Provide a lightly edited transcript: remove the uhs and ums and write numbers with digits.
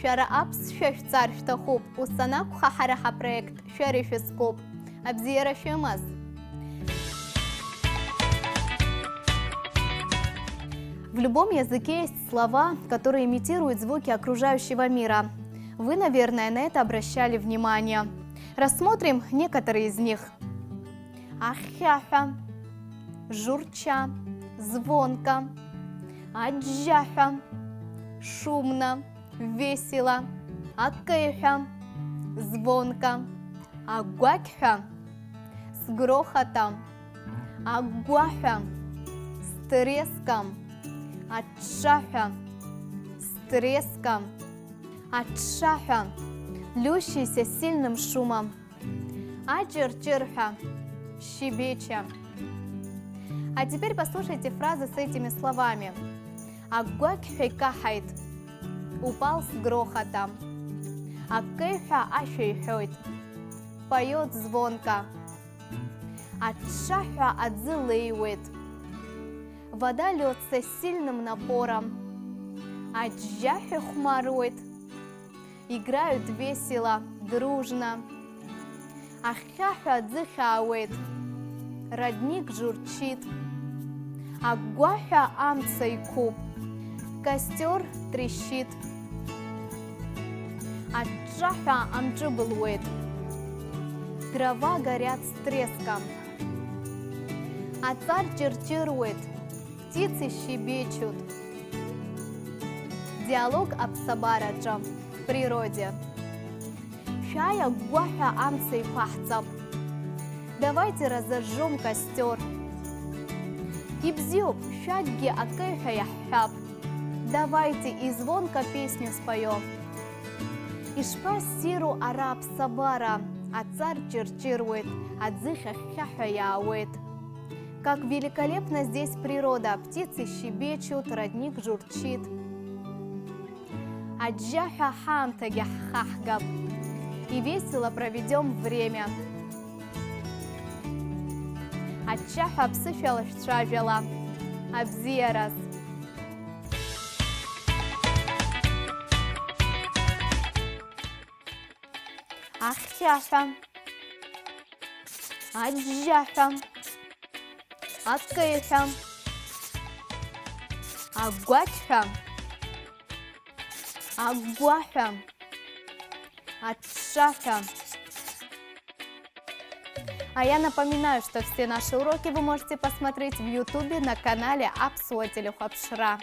Шара апс шәышәҵар шәҭахуп, ус анакәха ҳара ҳапроект шәара ишәызкуп. Абзиара шәымаз! В любом языке есть слова, которые имитируют звуки окружающего мира. Вы, наверное, на это обращали внимание. Рассмотрим некоторые из них. Ахяха, журча, звонко, аджаха, шумно, весело, акэха, звонко, агвакха, с грохотом, агваха, с треском, атшаха, с треском, атшаха, льющийся сильным шумом, аджирчирха, щебеча. А теперь послушайте фразы с этими словами. Агвакхикахайт, упал с грохотом. Акэха ашейхойт, поет звонко. Атшаха адзылейует, вода льется сильным напором. Аджахи хмарует, играют весело, дружно. Ахяха дзыхаует, родник журчит. Агваха амцей куб, костер трещит. Аджаха амджиблует, дрова горят с треском. А царь чирчирует, птицы щебечут. Диалог об Сабараджа в природе. Шая гуаха амцей пахцап. Давайте разожжем костер. Ибзюб шагги акэха яххаб. Давайте и звонко песню споем. Ишпа сиру араб сабара, а царь чирчирует, а дзыха хяха яует. Как великолепна здесь природа, птицы щебечут, родник журчит. Аджаха хамта яххахгаб. И весело проведем время. Ачаха псыфяла штражала, абзиарас. Ахяха, аджаха, акэха, агвачха, агваха, атшаха. А я напоминаю, что все наши уроки вы можете посмотреть в YouTube на канале Апсуатилюхапшра.